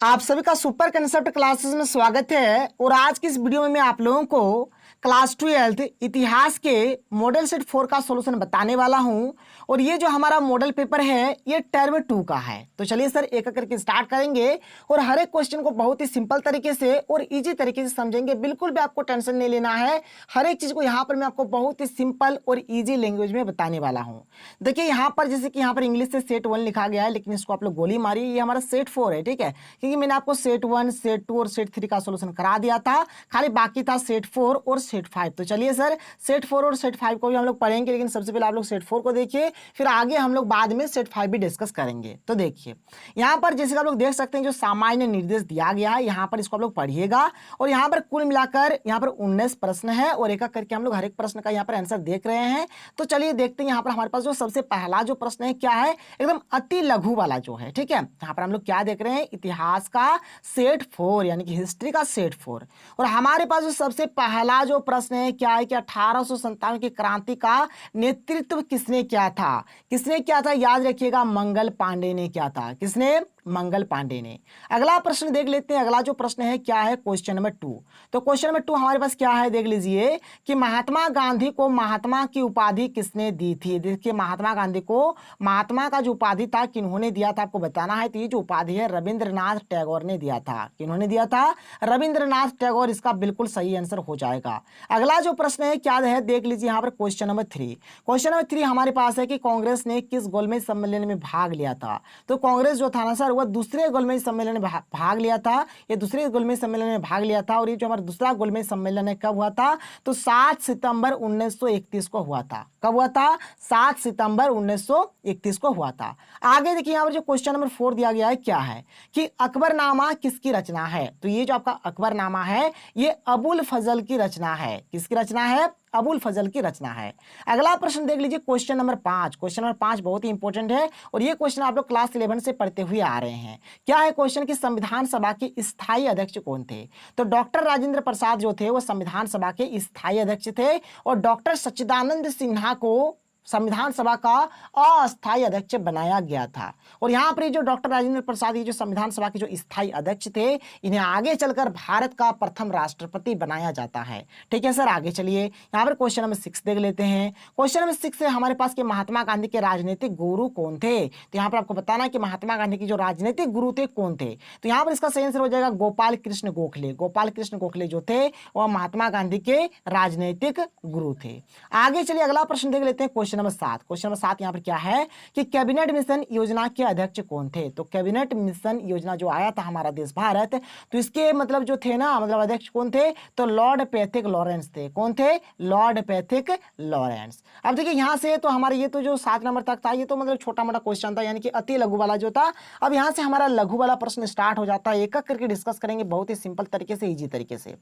आप सभी का सुपर कंसेप्ट क्लासेस में स्वागत है। और आज की इस वीडियो में मैं आप लोगों को क्लास 12 इतिहास के मॉडल सेट 4 का सॉल्यूशन बताने वाला हूं। और ये जो हमारा मॉडल पेपर है ये टर्म 2 का है। तो चलिए सर एक एक करके स्टार्ट करेंगे और हर एक क्वेश्चन को बहुत ही सिंपल तरीके से और इजी तरीके से समझेंगे। बिल्कुल भी आपको टेंशन नहीं लेना है। हर एक चीज को यहाँ पर मैं आपको बहुत ही सिंपल और ईजी लैंग्वेज में बताने वाला हूँ। देखिए यहाँ पर जैसे कि यहाँ पर इंग्लिश से सेट 1 लिखा गया है, लेकिन इसको आप लोग गोली मारिए, ये हमारा सेट 4 है, ठीक है। क्योंकि मैंने आपको सेट 1, सेट 2 और सेट 3 का सॉल्यूशन करा दिया था, खाली बाकी था सेट 4 और सेट 5। तो चलिए सर सेट 4 और सेट 5 को भी हम लोग पढ़ेंगे, लेकिन सबसे पहले आप लोग सेट 4 को देखिए, फिर आगे हम लोग बाद में सेट 5 भी डिस्कस करेंगे। तो देखिए यहाँ पर जैसे आप लोग देख सकते हैं जो सामान्य निर्देश दिया गया है, यहाँ पर इसको आप लोग पढ़िएगा। और यहाँ पर कुल मिलाकर यहाँ पर 19 प्रश्न है और एक एक करके हम लोग हर एक प्रश्न का यहाँ पर आंसर देख रहे हैं। तो चलिए देखते हैं यहाँ पर हमारे पास जो सबसे पहला जो प्रश्न है क्या है, एकदम अति लघु वाला जो है, ठीक है। यहाँ पर हम लोग क्या देख रहे हैं, इतिहास का सेट 4 यानी कि हिस्ट्री का सेट 4। और हमारे पास जो सबसे पहला जो प्रश्न है क्या है कि 1857 की क्रांति का नेतृत्व किसने किया था। किसने किया था, याद रखिएगा मंगल पांडे ने किया था। किसने, मंगल पांडे ने। अगला प्रश्न देख लेते हैं। अगला जो प्रश्न है क्या है, क्वेश्चन नंबर 2। तो क्वेश्चन नंबर 2 हमारे पास क्या है, देख लीजिए कि महात्मा गांधी को महात्मा की उपाधि किसने दी थी। देखिए महात्मा गांधी को महात्मा का जो उपाधि था किन्होंने दिया था, आपको बताना है। तो ये जो उपाधि है रविंद्रनाथ टैगोर ने दिया था। किन्होंने दिया था, रविंद्रनाथ टैगोर। इसका बिल्कुल सही आंसर हो जाएगा। अगला जो प्रश्न है क्या है, देख लीजिए यहाँ पर क्वेश्चन नंबर 3। क्वेश्चन नंबर 3 हमारे पास है कि कांग्रेस ने किस गोलमेज सम्मेलन में भाग लिया था। तो कांग्रेस जो था ना सर, वह दूसरे गोलमेज सम्मेलन में भाग लिया था। ये दूसरे गोलमेज सम्मेलन में भाग लिया था। और ये जो हमारा दूसरा गोलमेज सम्मेलन है कब हुआ था, तो 7 सितंबर 1931 को हुआ था। कब हुआ था, 7 सितंबर 1931 को हुआ था। आगे देखिए यहाँ पर जो क्वेश्चन नंबर 4 दिया गया है क्या है कि अकबरनामा किसकी रचना है। तो ये जो आपका अकबरनामा है ये अबुल फजल की रचना है। किसकी रचना है, अबुल फजल की रचना है। अगला प्रश्न देख लीजिए क्वेश्चन नंबर 5। क्वेश्चन नंबर 5 बहुत ही इंपॉर्टेंट है और ये क्वेश्चन आप लोग क्लास 11 से पढ़ते हुए आ रहे हैं। क्या है क्वेश्चन कि संविधान सभा के स्थायी अध्यक्ष कौन थे। तो डॉक्टर राजेंद्र प्रसाद जो थे वो संविधान सभा के स्थायी अध्यक्ष थे और डॉक्टर सच्चिदानंद सिन्हा को संविधान सभा का अस्थायी अध्यक्ष बनाया गया था। और यहाँ पर जो डॉक्टर राजेंद्र प्रसाद ये जो संविधान सभा के जो स्थायी अध्यक्ष थे, इन्हें आगे चलकर भारत का प्रथम राष्ट्रपति बनाया जाता है। ठीक है सर, आगे चलिए यहाँ पर क्वेश्चन नंबर 6 देख लेते हैं। क्वेश्चन नंबर 6 है हमारे पास कि महात्मा गांधी के राजनीतिक गुरु कौन थे। तो यहाँ पर आपको बताना है कि महात्मा गांधी के जो राजनीतिक गुरु थे कौन थे। तो यहाँ पर इसका सही आंसर हो जाएगा गोपाल कृष्ण गोखले। गोपाल कृष्ण गोखले जो थे वह महात्मा गांधी के राजनीतिक गुरु थे। आगे चलिए अगला प्रश्न देख लेते हैं क्वेश्चन नंबर 7। क्वेश्चन नंबर 7 यहाँ पर क्या है कि कैबिनेट मिशन योजना के अध्यक्ष कौन थे। तो कैबिनेट मिशन योजना जो आया था हमारा देश भारत, तो इसके मतलब जो थे ना, मतलब अध्यक्ष कौन थे, तो लॉर्ड पैथिक लॉरेंस थे। कौन थे, लॉर्ड पैथिक लॉरेंस। अब देखिए यहाँ से तो हमारे ये तो जो 7 नंबर तक था ये तो मतलब छोटा मोटा क्वेश्चन था, यानी कि अति लघु वाला जो था। अब यहाँ से हमारा लघु वाला प्रश्न स्टार्ट हो जाता है। एक एक करके डिस्कस करेंगे बहुत ही सिंपल तरीके से, इजी तरीके से।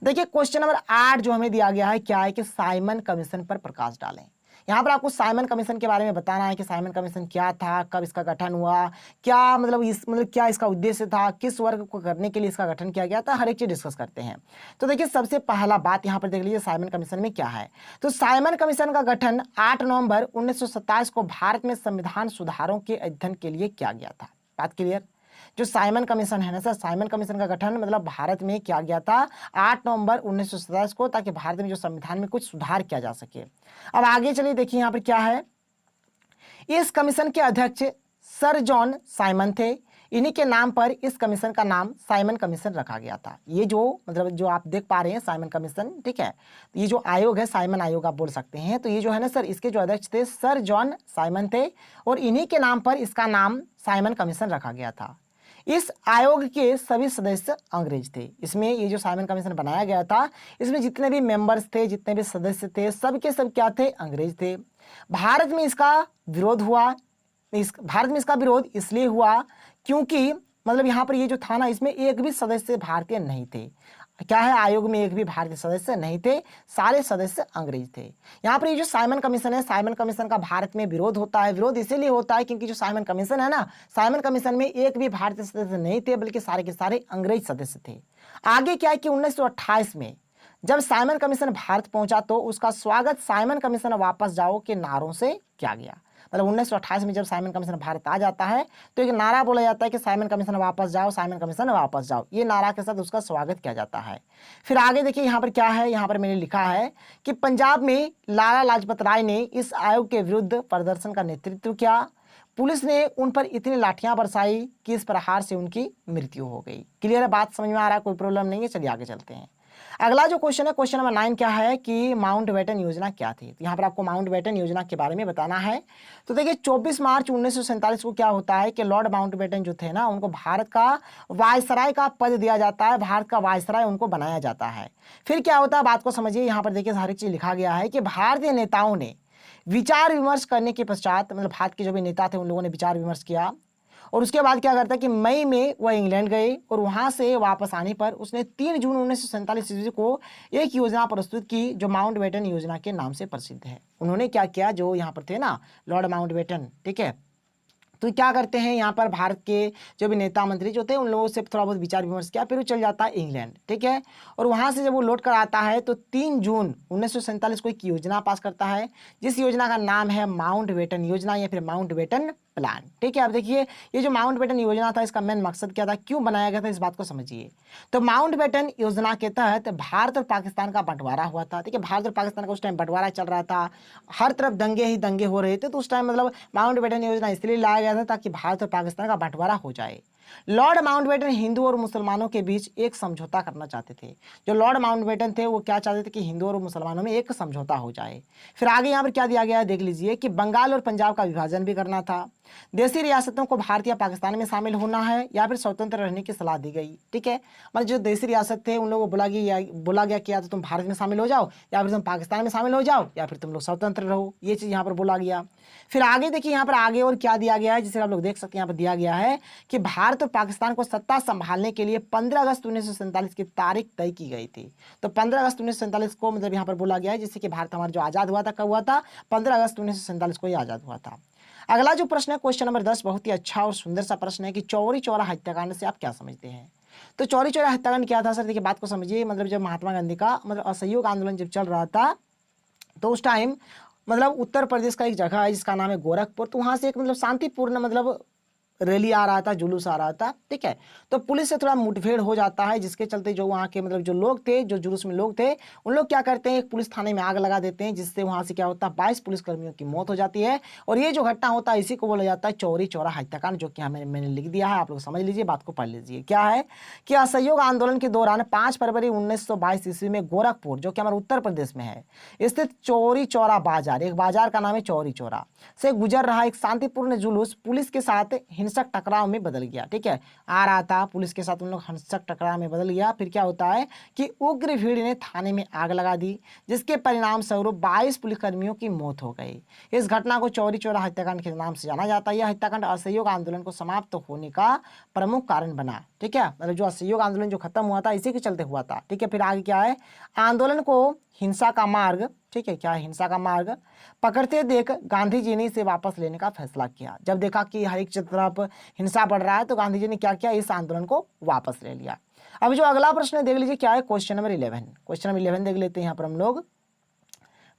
देखिए क्वेश्चन नंबर 8 जो हमें दिया गया है क्या है कि साइमन कमीशन पर प्रकाश डालें। यहाँ पर आपको साइमन कमीशन के बारे में बताना है कि साइमन कमीशन क्या था, कब इसका गठन हुआ, क्या मतलब क्या इसका उद्देश्य था, किस वर्ग को करने के लिए इसका गठन किया गया था, हर एक चीज डिस्कस करते हैं। तो देखिए सबसे पहला बात यहाँ पर देख लीजिए साइमन कमीशन में क्या है। तो साइमन कमीशन का गठन 8 नवंबर 1927 को भारत में संविधान सुधारों के अध्ययन के लिए किया गया था। बात क्लियर। जो साइमन कमीशन है ना सर, साइमन कमीशन का गठन मतलब भारत में किया गया था 8 नवंबर 1927 को, ताकि भारत में जो संविधान में कुछ सुधार किया जा सके। अब आगे चलिए देखिए यहाँ पर क्या है, इस कमीशन के अध्यक्ष सर जॉन साइमन थे। इन्हीं के नाम पर इस कमीशन का नाम साइमन कमीशन रखा गया था। ये जो मतलब जो आप देख पा रहे हैं साइमन कमीशन, ठीक है, ये जो आयोग है साइमन आयोग आप बोल सकते हैं। तो ये जो है ना सर, इसके जो अध्यक्ष थे सर जॉन साइमन थे और इन्हीं के नाम पर इसका नाम साइमन कमीशन रखा गया था। इस आयोग के सभी सदस्य अंग्रेज थे। इसमें ये जो साइमन कमीशन बनाया गया था, इसमें जितने भी मेंबर्स थे, जितने भी सदस्य थे, सब के सब क्या थे, अंग्रेज थे। भारत में इसका विरोध हुआ। भारत में इसका विरोध इसलिए हुआ क्योंकि मतलब यहाँ पर ये जो था ना, इसमें एक भी सदस्य भारतीय नहीं थे। क्या है, आयोग में एक भी भारतीय सदस्य नहीं थे, सारे सदस्य अंग्रेज थे। यहाँ पर ये जो साइमन कमीशन है, साइमन कमीशन का भारत में विरोध होता है। विरोध इसीलिए होता है क्योंकि जो साइमन कमीशन है ना, साइमन कमीशन में एक भी भारतीय सदस्य नहीं थे, बल्कि सारे के सारे अंग्रेज सदस्य थे। आगे क्या है कि 1928 में जब साइमन कमीशन भारत पहुंचा तो उसका स्वागत साइमन कमीशन वापस जाओ के नारों से किया गया। मतलब 1928 में जब साइमन कमीशन भारत आ जाता है तो एक नारा बोला जाता है कि साइमन कमीशन वापस जाओ, साइमन कमीशन वापस जाओ। ये नारा के साथ उसका स्वागत किया जाता है। फिर आगे देखिए यहाँ पर क्या है, यहाँ पर मैंने लिखा है कि पंजाब में लाला लाजपत राय ने इस आयोग के विरुद्ध प्रदर्शन का नेतृत्व किया। पुलिस ने उन पर इतनी लाठियां बरसाई कि इस प्रहार से उनकी मृत्यु हो गई। क्लियर है, बात समझ में आ रहा है, कोई प्रॉब्लम नहीं है। चलिए आगे चलते हैं। अगला जो क्वेश्चन है, क्वेश्चन नंबर 9 क्या है कि माउंटबेटन योजना क्या थी। तो यहाँ पर आपको माउंटबेटन योजना के बारे में बताना है। तो देखिए 24 मार्च 1947 को क्या होता है कि लॉर्ड माउंटबेटन जो थे ना, उनको भारत का वायसराय का पद दिया जाता है, भारत का वायसराय उनको बनाया जाता है। फिर क्या होता है, बात को समझिए। यहाँ पर देखिए हर एक चीज लिखा गया है कि भारतीय नेताओं ने विचार विमर्श करने के पश्चात, मतलब भारत के जो भी नेता थे उन लोगों ने विचार विमर्श किया और उसके बाद क्या करता है कि मई में वह इंग्लैंड गए और वहां से वापस आने पर उसने 3 जून 1947 ईस्वी को एक योजना प्रस्तुत की जो माउंटबेटन योजना के नाम से प्रसिद्ध है। उन्होंने क्या किया, जो यहाँ पर थे ना लॉर्ड माउंटबेटन, ठीक है, तो क्या करते हैं यहाँ पर भारत के जो भी नेता मंत्री जो थे उन लोगों से थोड़ा बहुत विचार विमर्श किया, फिर वो चल जाता है इंग्लैंड, ठीक है। और वहां से जब वो लौट कर आता है तो 3 जून 1947 को एक योजना पास करता है जिस योजना का नाम है माउंटबेटन योजना या फिर माउंटबेटन प्लान, ठीक है। अब देखिए ये जो माउंटबेटन योजना था इसका मेन मकसद क्या था, क्यों बनाया गया था, इस बात को समझिए। तो माउंटबेटन योजना के तहत भारत और पाकिस्तान का बंटवारा हुआ था, ठीक है। भारत और पाकिस्तान का उस टाइम बंटवारा चल रहा था, हर तरफ दंगे ही दंगे हो रहे थे, तो उस टाइम मतलब माउंटबेटन योजना इसलिए लाया गया था ताकि भारत और पाकिस्तान का बंटवारा हो जाए। लॉर्ड माउंटबेटन हिंदू और मुसलमानों के बीच एक समझौता करना चाहते थे। जो लॉर्ड माउंटबेटन थे वो क्या चाहते थे कि हिंदू और मुसलमानों में एक समझौता हो जाए। फिर आगे यहाँ पर क्या दिया गया है देख लीजिए कि बंगाल और पंजाब का विभाजन भी करना था, देशी रियासतों को भारत या पाकिस्तान में शामिल होना है या फिर स्वतंत्र रहने की सलाह दी गई, ठीक है। मतलब जो देशी रियासत थे उन लोगों को बोला गया कि या तो तुम भारत में शामिल हो जाओ या फिर तुम पाकिस्तान में शामिल हो जाओ या फिर तुम लोग स्वतंत्र रहो, ये चीज़ यहाँ पर बोला गया। फिर आगे देखिए यहाँ पर आगे और क्या दिया गया है, जिसे आप लोग देख सकते हैं, यहाँ पर दिया गया है कि भारत और पाकिस्तान को सत्ता संभालने के लिए 15 अगस्त 1947 की तारीख तय की गई थी। तो 15 अगस्त 1947 को मतलब यहाँ पर बोला गया है, जिससे कि भारत हमारा जो आज़ाद हुआ था कब हुआ था, 15 अगस्त 1947 को ही आज़ाद हुआ था। अगला जो प्रश्न है क्वेश्चन नंबर 10 बहुत ही अच्छा और सुंदर सा प्रश्न है कि चौरी चौरा हत्याकांड से आप क्या समझते हैं। तो चौरी चौरा हत्याकांड क्या था सर, देखिए बात को समझिए। मतलब जब महात्मा गांधी का मतलब असहयोग आंदोलन जब चल रहा था तो उस टाइम मतलब उत्तर प्रदेश का एक जगह है जिसका नाम है गोरखपुर, तो वहां से एक मतलब शांतिपूर्ण मतलब रैली आ रहा था, जुलूस आ रहा था, ठीक है। तो पुलिस से थोड़ा मुठभेड़ हो जाता है जिसके चलते जो वहाँ के मतलब जो लोग थे, जो जुलूस में लोग थे, उन लोग क्या करते हैं एक पुलिस थाने में आग लगा देते हैं, जिससे वहाँ से क्या होता है 22 पुलिसकर्मियों की मौत हो जाती है। और ये जो घटना होता है इसी को बोला जाता है चौरी चौरा हत्याकांड, जो कि मैंने लिख दिया है, आप लोग समझ लीजिए, बात को पढ़ लीजिए। क्या है कि असहयोग आंदोलन के दौरान 5 फरवरी 1922 ईस्वी में गोरखपुर, जो कि हमारे उत्तर प्रदेश में है, स्थित चौरी चौरा बाजार, एक बाजार का नाम है चौरी चौरा, से गुजर रहा एक शांतिपूर्ण जुलूस पुलिस के साथ हिंसक टकराव में बदल गया, ठीक है। आ रहा था पुलिस के साथ उन लोग हिंसक टकराव में बदल गया। फिर क्या होता है कि उग्र भीड़ ने थाने में आग लगा दी, जिसके परिणाम स्वरूप 22 पुलिसकर्मियों की मौत हो गई। इस घटना को चौरी चौरा हत्याकांड के नाम से जाना जाता है। यह हत्याकांड असहयोग आंदोलन को समाप्त होने का प्रमुख कारण बना, ठीक है। मतलब जो असहयोग आंदोलन जो खत्म हुआ था इसी के चलते हुआ था, ठीक है। फिर आगे क्या है, आंदोलन को हिंसा का मार्ग, ठीक है, क्या है हिंसा का मार्ग पकड़ते देख गांधी जी ने इसे वापस लेने का फैसला किया। जब देखा कि हर एक तरफ हिंसा बढ़ रहा है तो गांधी जी ने क्या किया, इस आंदोलन को वापस ले लिया। अब जो अगला प्रश्न देख लीजिए क्या है, क्वेश्चन नंबर 11। क्वेश्चन नंबर 11 देख लेते हैं यहाँ पर हम लोग।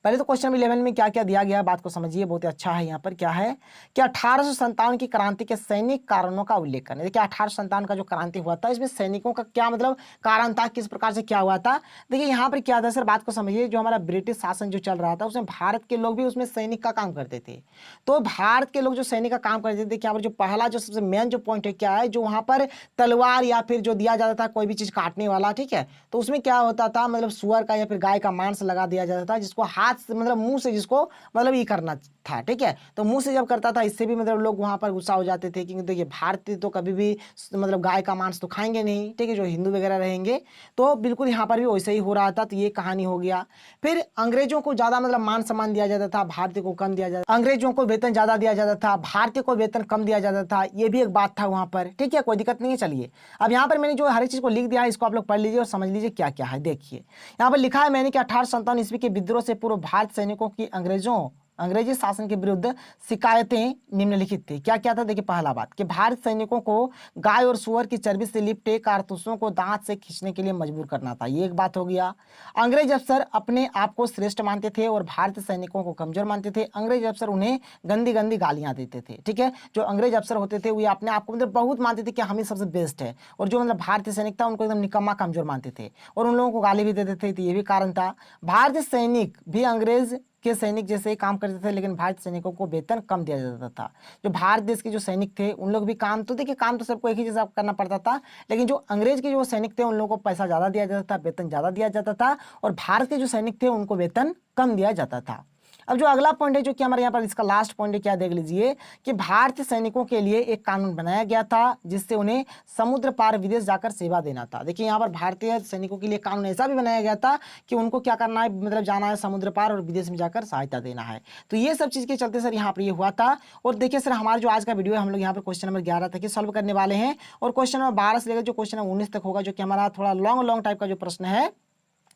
पहले तो क्वेश्चन 11 में क्या क्या दिया गया है बात को समझिए, बहुत ही अच्छा है। यहाँ पर क्या है कि 1857 की क्रांति के सैनिक कारणों का उल्लेख करना। देखिए 1857 का जो क्रांति हुआ था इसमें सैनिकों का क्या मतलब कारण था, किस प्रकार से क्या हुआ था। देखिए यहाँ पर क्या था सर, बात को समझिए। जो हमारा ब्रिटिश शासन जो चल रहा था उसमें भारत के लोग भी उसमें सैनिक का काम करते थे। तो भारत के लोग जो सैनिक का काम करते थे, देखिए यहाँ पर जो पहला जो सबसे मेन जो पॉइंट है क्या है, जो वहाँ पर तलवार या फिर जो दिया जाता था कोई भी चीज काटने वाला, ठीक है, तो उसमें क्या होता था मतलब सुअर का या फिर गाय का मांस लगा दिया जाता था, जिसको हाथ से मतलब मुंह से जिसको मतलब ये करना था, ठीक है। तो मुंह से जब करता था इससे भी मतलब लोग वहां पर गुस्सा हो जाते थे, क्योंकि देखिए भारतीय तो कभी भी मतलब गाय का मांस तो खाएंगे नहीं, ठीक है, जो हिंदू वगैरह रहेंगे। तो बिल्कुल यहाँ पर भी वैसे ही हो रहा था। तो ये कहानी हो गया। फिर अंग्रेजों को ज्यादा मतलब मान सम्मान दिया जाता था, भारतीय को कम दिया जाता, अंग्रेजों को वेतन ज्यादा दिया जाता था, भारतीय को वेतन कम दिया जाता था, ये भी एक बात था वहां पर, ठीक है, कोई दिक्कत नहीं है। चलिए अब यहाँ पर मैंने जो हर एक चीज को लिख दिया है इसको आप लोग पढ़ लीजिए और समझ लीजिए क्या क्या है। देखिए यहाँ पर लिखा है मैंने कि 1857 ईस्वी के विद्रोह से पूर्व भारत सैनिकों की अंग्रेजों अंग्रेजी शासन के विरुद्ध शिकायतें निम्नलिखित थी। क्या क्या था देखिए, पहला बात कि भारत सैनिकों को गाय और सुअर की चर्बी से लिपटे कारतूसों को दांत से खींचने के लिए मजबूर करना था, ये एक बात हो गया। अंग्रेज अफसर अपने आप को श्रेष्ठ मानते थे और भारतीय सैनिकों को कमजोर मानते थे। अंग्रेज अफसर उन्हें गंदी गंदी गालियां देते थे, ठीक है। जो अंग्रेज अफसर होते थे वो अपने आप को मतलब बहुत मानते थे कि हम ही सबसे बेस्ट है, और जो मतलब भारतीय सैनिक था उनको एकदम निकम्मा कमजोर मानते थे और उन लोगों को गाली भी देते थे, तो ये भी कारण था। भारतीय सैनिक भी अंग्रेज के सैनिक जैसे ही काम करते थे, लेकिन भारतीय सैनिकों को वेतन कम दिया जाता था। जो भारत देश के जो सैनिक थे उन लोग भी काम तो देखिए, काम तो सबको एक ही जैसा करना पड़ता था, लेकिन जो अंग्रेज के जो सैनिक थे उन लोगों को पैसा ज्यादा दिया जाता था, वेतन ज्यादा दिया जाता था, और भारत के जो सैनिक थे उनको वेतन कम दिया जाता था। अब जो अगला पॉइंट है जो कि हमारे यहाँ पर इसका लास्ट पॉइंट है, क्या देख लीजिए कि भारतीय सैनिकों के लिए एक कानून बनाया गया था जिससे उन्हें समुद्र पार विदेश जाकर सेवा देना था। देखिए यहाँ पर भारतीय सैनिकों के लिए कानून ऐसा भी बनाया गया था कि उनको क्या करना है, मतलब जाना है समुद्र पार और विदेश में जाकर सहायता देना है। तो ये सब चीज के चलते सर यहाँ पर ये हुआ था। और देखिए सर, हमारा जो आज का वीडियो है हम लोग यहाँ पर क्वेश्चन नंबर 11 तक सॉल्व करने वाले हैं, और क्वेश्चन नंबर 12 से लेकर जो क्वेश्चन नंबर 19 तक होगा, जो कि हमारा थोड़ा लॉन्ग टाइप का जो प्रश्न है,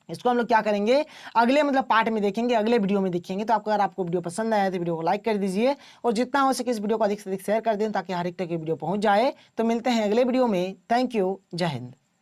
इसको हम लोग क्या करेंगे अगले मतलब पार्ट में देखेंगे, अगले वीडियो में देखेंगे। तो अगर आपको वीडियो पसंद आया तो वीडियो को लाइक कर दीजिए, और जितना हो सके इस वीडियो को अधिक से अधिक शेयर कर दें ताकि हर एक तक ये वीडियो पहुंच जाए। तो मिलते हैं अगले वीडियो में। थैंक यू, जय हिंद।